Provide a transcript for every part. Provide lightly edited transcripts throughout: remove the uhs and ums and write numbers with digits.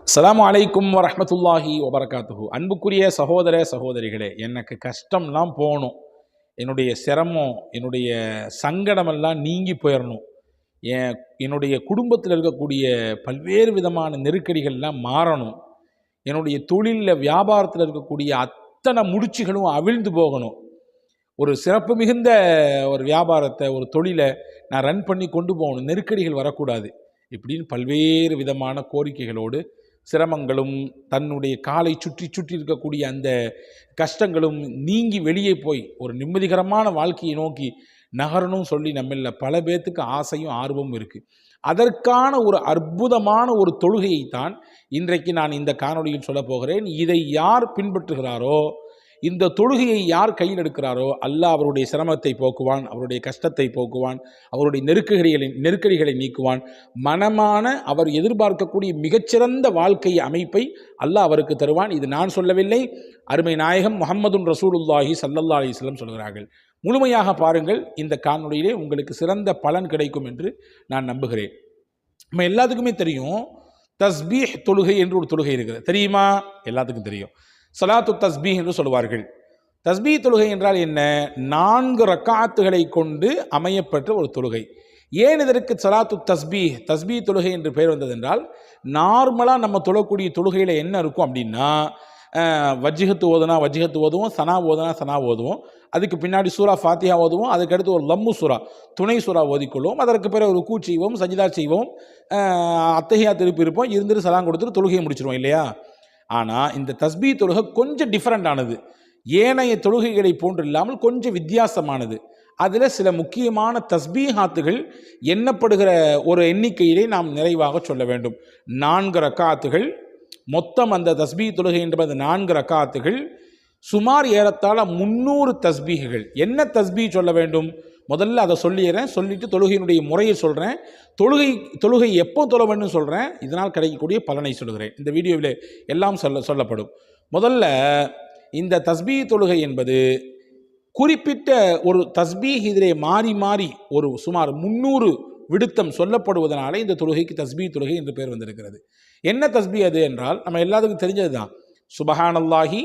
அஸ்ஸலாமு அலைக்கும் வரஹ்மத்துல்லாஹி வபரகாத்துஹு. அன்புக்குரிய சகோதர சகோதரிகளே, எனக்கு கஷ்டம்லாம் போகணும், என்னுடைய சிரமம், என்னுடைய சங்கடமெல்லாம் நீங்கி போயிடணும், என்னுடைய குடும்பத்தில் இருக்கக்கூடிய பல்வேறு விதமான நெருக்கடிகள்லாம் மாறணும், என்னுடைய தொழிலில் வியாபாரத்தில் இருக்கக்கூடிய அத்தனை முடிச்சுகளும் அவிழ்ந்து போகணும், ஒரு சிறப்பு மிகுந்த ஒரு வியாபாரத்தை, ஒரு தொழிலை நான் ரன் பண்ணி கொண்டு போகணும், நெருக்கடிகள் வரக்கூடாது, இப்படின்னு பல்வேறு விதமான கோரிக்கைகளோடு சிரமங்களும் தன்னுடைய காலை சுற்றி சுற்றி இருக்கக்கூடிய அந்த கஷ்டங்களும் நீங்கி வெளியே போய் ஒரு நிம்மதிகரமான வாழ்க்கையை நோக்கி நகரணும் சொல்லி நம்மள பல பேர்த்துக்கு ஆசையும் ஆர்வமும் இருக்குது. அதற்கான ஒரு அற்புதமான ஒரு தொழுகையைத்தான் இன்றைக்கு நான் இந்த காணொளியில் சொல்ல போகிறேன். இதை யார் பின்பற்றுகிறாரோ, இந்த தொழுகையை யார் கையில் எடுக்கிறாரோ, அல்லாஹ் அவருடைய சிரமத்தை போக்குவான், அவருடைய கஷ்டத்தை போக்குவான், அவருடைய நெருக்கடிகளை நீக்குவான். மனமான அவர் எதிர்பார்க்கக்கூடிய மிகச்சிறந்த வாழ்க்கை அமைப்பை அல்லாஹ் அவருக்கு தருவான். இது நான் சொல்லவில்லை, அருமை நாயகம் முஹம்மதுன் ரசூலுல்லாஹி ஸல்லல்லாஹு அலைஹி வஸல்லம் சொல்கிறார்கள். முழுமையாக பாருங்கள், இந்த காணொளியிலே உங்களுக்கு சிறந்த பலன் கிடைக்கும் என்று நான் நம்புகிறேன். நம்ம எல்லாத்துக்குமே தெரியும், தஸ்பீஹ் தொழுகை என்று ஒரு தொழுகை இருக்கிறது, தெரியுமா? எல்லாத்துக்கும் தெரியும். சலாத்து தஸ்பீஹ் என்று சொல்வார்கள். தஸ்பீ தொழுகை என்றால் என்ன? 4 ரக்காத்துகளை கொண்டு அமையப்பட்ட ஒரு தொழுகை. ஏன் இதற்கு சலாத்து தஸ்பீ தொழுகை என்று பெயர் வந்ததென்றால், நார்மலாக நம்ம தொழக்கூடிய தொழுகையில் என்ன இருக்கும் அப்படின்னா, வஜ்ஹத்து ஓதுனா வஜ்ஹத்து ஓதுவோம், சனா ஓதுனா சனா ஓதுவோம், அதுக்கு பின்னாடி சூரா ஃபாத்திஹா ஓதுவோம், அதுக்கடுத்து ஒரு லம்மு சூரா துணை சூறா ஓதிக்கொள்வோம், அதற்கு பிறகு ஒரு கூ செய்வோம், சஜிதா செய்வோம், அத்தஹியா திருப்பி இருப்போம், இருந்துட்டு சலாம் கொடுத்துட்டு தொழுகையை முடிச்சிருவோம் இல்லையா? ஆனால் இந்த தஸ்பீ தொழுகை கொஞ்சம் டிஃப்ரெண்டானது, ஏனைய தொழுகைகளை போன்று இல்லாமல் கொஞ்சம் வித்தியாசமானது. அதில் சில முக்கியமான தஸ்பீஹாத்துகள் எண்ணப்படுகிற ஒரு எண்ணிக்கையிலே நாம் நிறைவாக சொல்ல வேண்டும். 4 ரக்காத்துகள் மொத்தம். அந்த தஸ்பீ தொழுகை என்பது 4 ரக்காத்துகள், சுமார் ஏறத்தாழ 300 தஸ்பீகள். என்ன தஸ்பீ சொல்ல வேண்டும் முதல்ல அதை சொல்லிடுறேன், சொல்லிட்டு தொழுகையினுடைய முறையை சொல்கிறேன், தொழுகை எப்போ தொழ வேண்டும் சொல்கிறேன், இதனால் கிடைக்கக்கூடிய பலனை சொல்கிறேன். இந்த வீடியோவில் எல்லாம் சொல்லப்படும். முதல்ல இந்த தஸ்பீ தொழுகை என்பது குறிப்பிட்ட ஒரு தஸ்பீஹ் இதிலே மாறி மாறி ஒரு சுமார் 300 விடுத்தம் சொல்லப்படுவதனால இந்த தொழுகைக்கு தஸ்பீ தொழுகை என்று பெயர் வந்திருக்கிறது. என்ன தஸ்பீ அது என்றால், நம்ம எல்லாத்துக்கும் தெரிஞ்சது தான். சுபஹானல்லாஹி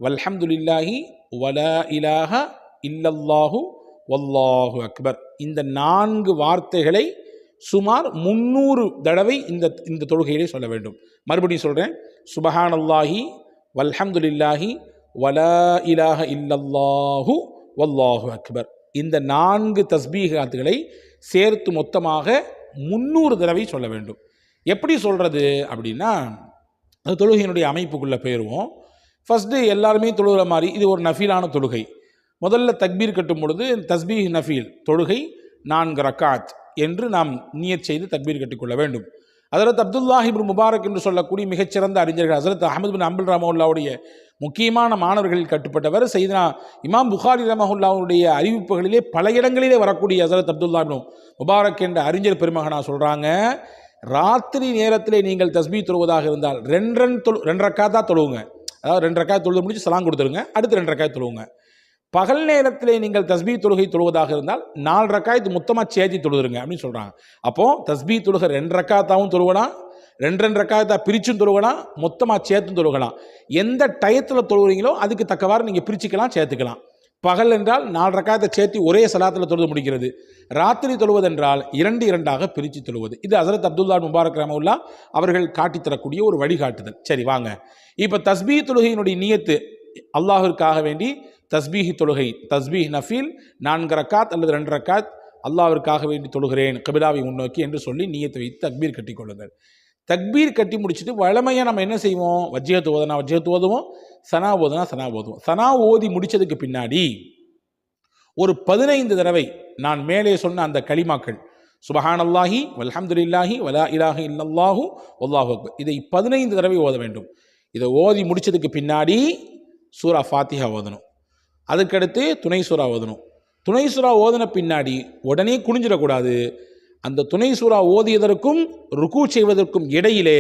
வல்ஹம்துலில்லாஹி வலா இலாஹ இல்லல்லாஹு வல்லாஹு அக்பர். இந்த 4 வார்த்தைகளை சுமார் 300 தடவை இந்த தொழுகையிலே சொல்ல வேண்டும். மறுபடியும் சொல்கிறேன், சுபஹானல்லாஹி வல்ஹம்துலில்லாஹி வலா இலாஹ இல்லல்லாஹு வல்லாஹு அக்பர். இந்த 4 தஸ்பீஹாத்துகளை சேர்த்து மொத்தமாக 300 தடவை சொல்ல வேண்டும். எப்படி சொல்கிறது அப்படின்னா, அந்த தொழுகையினுடைய அமைப்புக்குள்ளே போயிடுவோம். ஃபஸ்ட்டு எல்லாருமே தொழுகிற மாதிரி இது ஒரு நஃபீலான தொழுகை. முதல்ல தக்பீர் கட்டும் பொழுது தஸ்பீஹ் நஃபீல் தொழுகை 4 ரக்காத் என்று நாம் நியத் செய்து தக்பீர் கட்டிக்கொள்ள வேண்டும். ஹஜ்ரத் அப்துல்லாஹ் இப்னு முபாரக் என்று சொல்லக்கூடிய மிகச்சிறந்த அறிஞர்கள், ஹஜ்ரத் அஹ்மத் பின் அம்பல் ரஹ்மத்துல்லாஹுடைய முக்கியமான மாணவர்களில் கட்டுப்பட்டவர். சையதுனா இமாம் புகாரி ரஹ்மத்துல்லாஹுடைய அறிவிப்புகளிலே பல இடங்களிலே வரக்கூடிய ஹஜ்ரத் அப்துல்லாஹ் இப்னு முபாரக் என்ற அறிஞர் பெருமகனா சொல்கிறாங்க, ராத்திரி நேரத்திலே நீங்கள் தஸ்பீ தொழுவதாக இருந்தால் 2 ரக்காத்தாக தொழுவுங்க. அதாவது 2 ரக்காத் தொழுது முடிச்சு சலாம் கொடுத்துருங்க, அடுத்து 2 ரக்காத் தொழுவுங்க. பகல் நேரத்திலே நீங்கள் தஸ்பீ தொழுகை தொழுவதாக இருந்தால் 4 ரக்காயத்து மொத்தமாக சேர்த்தி தொழுதுருங்க அப்படின்னு சொல்கிறாங்க. அப்போது தஸ்பீ தொழுகை 2 ரக்காத்தாவும் தொழுவலாம், 2 ரக்காயத்தாக பிரிச்சும் தொழுவலாம், மொத்தமாக சேர்த்தும் தொழுகலாம். எந்த டயத்தில் தொழுகிறீங்களோ அதுக்கு தக்கவாறு நீங்கள் பிரிச்சுக்கலாம், சேர்த்துக்கலாம். பகல் என்றால் 4 ரக்காயத்தை சேர்த்து ஒரே சலாத்தில் தொழுது முடிக்கிறது. ராத்திரி தொழுவதென்றால் 2 பிரித்து தொழுவது. இது ஹஜ்ரத் அப்துல்லாஹ் முபாரக் ரஹ்மத்துல்லாஹ் அவர்கள் காட்டித்தரக்கூடிய ஒரு வழிகாட்டுதல். சரி வாங்க, இப்போ தஸ்பீ தொழுகையினுடைய நியத்து அல்லாஹிற்காக வேண்டி தஸ்பீஹ் தொழுகை, தஸ்பீஹ் நஃபீல் 4 ரக்காத் அல்லது 2 ரக்காத் அல்லாஹ்விற்காக வேண்டி தொழுகிறேன் கிபிலாவை முன்னோக்கி என்று சொல்லி நியத்தை வைத்து தக்பீர் கட்டி கொள்ளுங்கள். தக்பீர் கட்டி முடிச்சுட்டு வழமையாக நம்ம என்ன செய்வோம், வஜ்ஹத்து ஓதுனா வஜ்ஹத்து ஓதுவோம், சனா ஓதுனா சனா ஓதுவோம். சனா ஓதி முடித்ததுக்கு பின்னாடி ஒரு 15 தடவை நான் மேலே சொன்ன அந்த கலிமாக்கள் சுபஹானல்லாஹி வல்ஹம்துலில்லாஹி வலா இலாஹ இல்லல்லாஹு வல்லாஹு அக்பர், இதை 15 தடவை ஓத வேண்டும். இதை ஓதி முடித்ததுக்கு பின்னாடி சூரா ஃபாத்திஹா ஓதணும், அதுக்கடுத்து துணை சூறா ஓதணும். துணை சூறா ஓதின பின்னாடி உடனே குனிஞ்சிடக்கூடாது. அந்த துணை சூறா ஓதியதற்கும் ருக்கு செய்வதற்கும் இடையிலே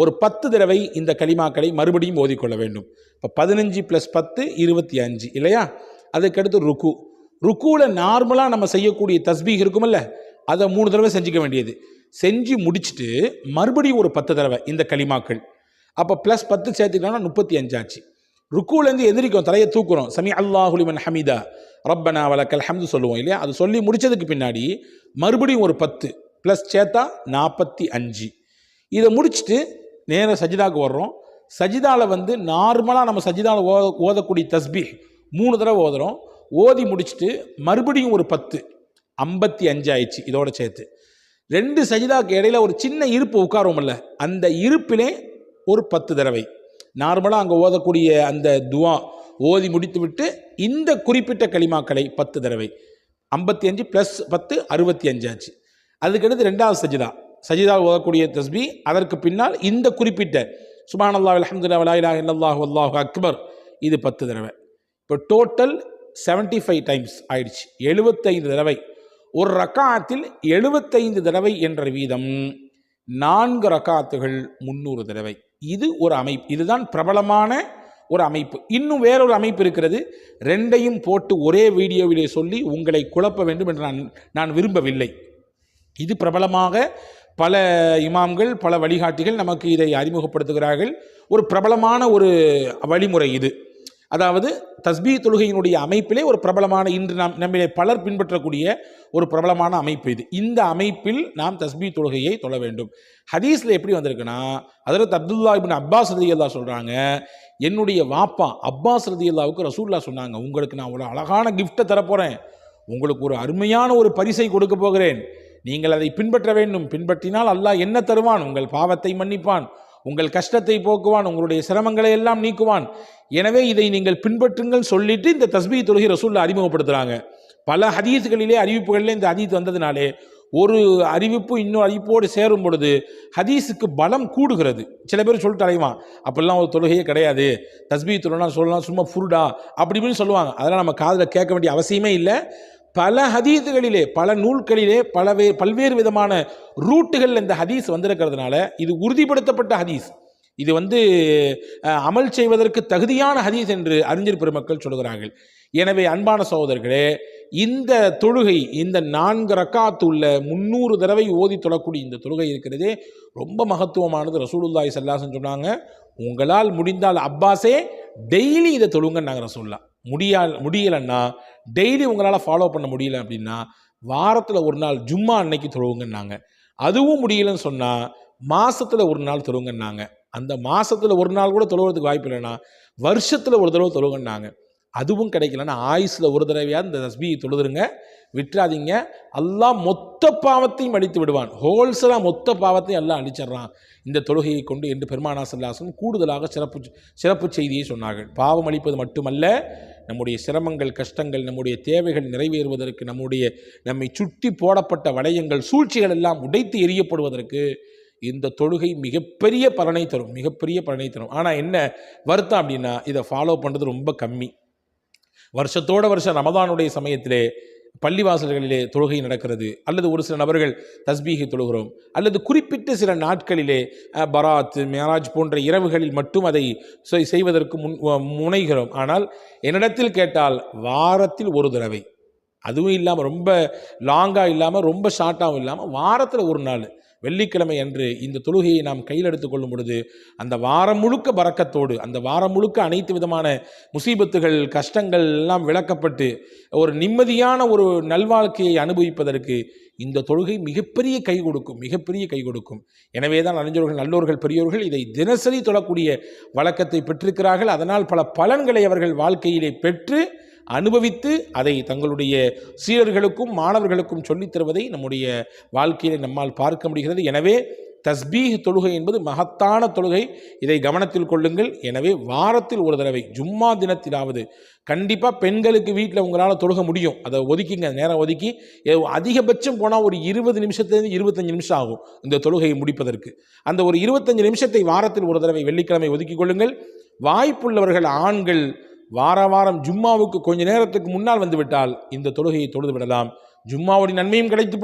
ஒரு 10 தடவை இந்த கலிமாக்களை மறுபடியும் ஓதிக்கொள்ள வேண்டும். இப்போ 15 + 10 25 இல்லையா? அதுக்கடுத்து ருக்குவில் நார்மலாக நம்ம செய்யக்கூடிய தஸ்பீஹ் இருக்குமில்ல, அதை 3 தடவை செஞ்சுக்க வேண்டியது. செஞ்சு முடிச்சுட்டு மறுபடியும் ஒரு 10 தடவை இந்த கலிமாக்கள் அப்போ ப்ளஸ் 10 சேர்த்துக்கிட்டோம்னா 35 ஆச்சு. ருக்கூலேருந்து எதிரிக்கும், தலையை தூக்குறோம், சமி அல்லாஹு லிமன் ஹமீதா ரப்பனா வலக்கல் ஹம்து சொல்லுவோம் இல்லையா. அது சொல்லி முடிச்சதுக்கு பின்னாடி மறுபடியும் ஒரு 10 ப்ளஸ் சேர்த்தா 45. இதை முடிச்சுட்டு நேராக சஜிதாவுக்கு வர்றோம். சஜிதாவில் நார்மலாக நம்ம சஜிதாவில் ஓதக்கூடிய தஸ்பீஹ் 3 தடவை ஓதுறோம். ஓதி முடிச்சுட்டு மறுபடியும் ஒரு 10 55 ஆயிடுச்சு. இதோட சேர்த்து 2 சஜிதாவுக்கு இடையில ஒரு சின்ன இருப்பு உட்காருவோம்ல, அந்த இருப்பிலே ஒரு 10 தடவை நார்மலாக அங்கே ஓதக்கூடிய அந்த துவா ஓதி முடித்து விட்டு இந்த குறிப்பிட்ட கலிமாக்களை 10 தடவை 55 ப்ளஸ் 10 65 ஆச்சு. அதுக்கடுத்து 2வது சஜிதா ஓதக்கூடிய தஸ்பீ, அதற்கு பின்னால் இந்த குறிப்பிட்ட சுப்ஹானல்லாஹ் அல்ஹம்துலில்லாஹ் வலா இலாஹா இல்லல்லாஹு வல்லாஹு அக்பர், இது 10 தடவை. இப்போ டோட்டல் 75 டைம்ஸ் ஆயிடுச்சு. 75 தடவை. ஒரு ரக்காத்தில் 75 தடவை என்ற வீதம் 4 ரக்காத்துகள் 300 தடவை. இது ஒரு அமைப்பு. இதுதான் பிரபலமான ஒரு அமைப்பு. இன்னும் வேறொரு அமைப்பு இருக்கிறது. 2ஐயும் போட்டு ஒரே வீடியோவிலே சொல்லி உங்களை குழப்ப வேண்டும் என்று நான் விரும்பவில்லை. இது பிரபலமாக பல இமாம்கள், பல வழிகாட்டிகள் நமக்கு இதை அறிமுகப்படுத்துகிறார்கள். ஒரு பிரபலமான ஒரு வழிமுறை இது. அதாவது தஸ்பீ தொழுகையினுடைய அமைப்பிலே ஒரு பிரபலமான, இன்று நம்மிலே பலர் பின்பற்றக்கூடிய ஒரு பிரபலமான அமைப்பு இது. இந்த அமைப்பில் நாம் தஸ்பீ தொழுகையை தொழ வேண்டும். ஹதீஸில் எப்படி வந்திருக்குன்னா, ஹஜ்ரத் அப்துல்லா இப்னு அப்பாஸ் ரலியல்லாஹு சொல்கிறாங்க, என்னுடைய வாப்பா அப்பாஸ் ரலியல்லாஹுக்கு ரசூலுல்லாஹ் சொன்னாங்க, உங்களுக்கு நான் ஒரு அழகான கிஃப்ட்டை தரப்போகிறேன், உங்களுக்கு ஒரு அருமையான ஒரு பரிசை கொடுக்க போகிறேன், நீங்கள் அதை பின்பற்ற வேண்டும். பின்பற்றினால் அல்லாஹ் என்ன தருவான்? உங்கள் பாவத்தை மன்னிப்பான், உங்கள் கஷ்டத்தை போக்குவான், உங்களுடைய சிரமங்களை எல்லாம் நீக்குவான். எனவே இதை நீங்கள் பின்பற்றுங்கள் சொல்லிட்டு இந்த தஸ்பீ தொழுகை ரசூலுல்லாஹ் அறிமுகப்படுத்துகிறாங்க. பல ஹதீஸ்களிலே அறிவிப்புகளிலே இந்த ஹதீஸ் வந்ததுனாலே ஒரு அறிவிப்பு இன்னொரு அறிவிப்போடு சேரும் பொழுது ஹதீஸுக்கு பலம் கூடுகிறது. சில பேர் சொல்லிட்டு அலைவான், அப்படிலாம் ஒரு தொழுகையே கிடையாது, தஸ்பீ தொழுலாம் சொல்லலாம் சும்மா ஃபுருடா அப்படி இப்படின்னு சொல்லுவாங்க. அதெல்லாம் நம்ம காதில் கேட்க வேண்டிய அவசியமே இல்லை. பல ஹதீஸுகளிலே, பல நூல்களிலே பல்வேறு விதமான ரூட்டுகள் இந்த ஹதீஸ் வந்திருக்கிறதுனால இது உறுதிப்படுத்தப்பட்ட ஹதீஸ். இது அமல் செய்வதற்கு தகுதியான ஹதீஸ் என்று அறிஞர் பெருமக்கள் சொல்கிறார்கள். எனவே அன்பான சகோதரர்களே, இந்த தொழுகை, இந்த 4 ரக்காத்து உள்ள 300 தடவை ஓதி தொழக்கூடிய இந்த தொழுகை இருக்கிறதே ரொம்ப மகத்துவமானது. ரசூலுல்லாஹி ஸல்லல்லாஹு அலைஹி வஸல்லம் சொன்னாங்க, உங்களால் முடிந்தால் அப்பாஸே டெய்லி இதை தொழுங்கன்னாங்க ரசூலுல்லாஹ். முடியலைன்னா, டெய்லி உங்களால் ஃபாலோ பண்ண முடியல அப்படின்னா வாரத்தில் ஒரு நாள் ஜும்மா அன்னைக்கு தொழுவுங்கன்னாங்க. அதுவும் முடியலன்னு சொன்னால் மாதத்தில் ஒரு நாள் தொழுங்கன்னாங்க. அந்த மாதத்தில் ஒரு நாள் கூட தொழுவதுக்கு வாய்ப்பு இல்லைன்னா வருஷத்தில் ஒரு தடவை தொழுங்கன்னாங்க. அதுவும் கிடைக்கலன்னா ஆயுஸில் ஒரு தடவையாவது இந்த தஸ்பீஹ் தொழுதுருங்க, விட்டுறாதீங்க. அல்லாஹ் மொத்த பாவத்தையும் அழித்து விடுவான். ஹோல்சலாக மொத்த பாவத்தையும் எல்லாம் அழிச்சிட்றான் இந்த தொழுகையை கொண்டு என்று பெருமானார் ஸல்லல்லாஹு அலைஹி வஸல்லம் கூடுதலாக சிறப்பு செய்தியை சொன்னார்கள். பாவம் அளிப்பது மட்டுமல்ல, நம்முடைய சிரமங்கள், கஷ்டங்கள், நம்முடைய தேவைகள் நிறைவேறுவதற்கு, நம்மை சுற்றி போடப்பட்ட வளையங்கள், சூழ்ச்சிகள் எல்லாம் உடைத்து எரியப்படுவதற்கு இந்த தொழுகை மிகப்பெரிய பலனை தரும். ஆனால் என்ன வருத்தம் அப்படின்னா, இதை ஃபாலோ பண்ணுறது ரொம்ப கம்மி. வருஷம் ரமதானுடைய சமயத்திலே பள்ளிவாசல்களிலே தொழுகை நடக்கிறது, அல்லது ஒரு சில நபர்கள் தஸ்பீஹை தொழுகிறோம், அல்லது குறிப்பிட்ட சில நாட்களிலே பராத், மியராஜ் போன்ற இரவுகளில் மட்டும் அதை செய்வதற்கு முனைகிறோம். ஆனால் என்னிடத்தில் கேட்டால் வாரத்தில் ஒரு தடவை, அதுவும் இல்லாமல் ரொம்ப லாங்காக இல்லாமல் ரொம்ப ஷார்ட்டாகவும் இல்லாமல் வாரத்தில் ஒரு நாள் வெள்ளிக்கிழமை அன்று இந்த தொழுகையை நாம் கையில் எடுத்துக் கொள்ளும் பொழுது அந்த வாரம் முழுக்க பரக்கத்தோடு, அந்த வாரம் முழுக்க அனைத்து விதமான முசீபத்துகள், கஷ்டங்கள் எல்லாம் விளக்கப்பட்டு ஒரு நிம்மதியான ஒரு நல்வாழ்க்கையை அனுபவிப்பதற்கு இந்த தொழுகை மிகப்பெரிய கை கொடுக்கும். எனவே தான் அறிஞர்கள், நல்லோர்கள், பெரியோர்கள் இதை தினசரி தொழக்கூடிய வழக்கத்தை பெற்றிருக்கிறார்கள். அதனால் பல பலன்களை அவர்கள் வாழ்க்கையிலே பெற்று அனுபவித்து அதை தங்களுடைய சீடர்களுக்கும் மாணவர்களுக்கும் சொல்லித் தருவதை நம்முடைய வாழ்க்கையிலே நம்மால் பார்க்க முடிகிறது. எனவே தஸ்பீஹ் தொழுகை என்பது மகத்தான தொழுகை, இதை கவனத்தில் கொள்ளுங்கள். எனவே வாரத்தில் ஒரு தடவை ஜும்மா தினத்திலாவது கண்டிப்பாக பெண்களுக்கு வீட்டில் உங்களால் தொழுக முடியும், அதை ஒதுக்கிங்க, நேரம் ஒதுக்கி. அதிகபட்சம் போனால் ஒரு 20 நிமிஷத்துலேருந்து 25 நிமிஷம் ஆகும் இந்த தொழுகையை முடிப்பதற்கு. அந்த ஒரு 25 நிமிஷத்தை வாரத்தில் ஒரு தடவை வெள்ளிக்கிழமை ஒதுக்கி கொள்ளுங்கள். வாய்ப்புள்ளவர்கள் ஆண்கள் வாரம் ஜும்மாவுக்கு கொஞ்ச நேரத்துக்கு முன்னால் வந்துவிட்டால் இந்த தொழுகையை தொழுது விடலாம். ஜும்மாவுடைய நன்மையும் கிடைத்து போய்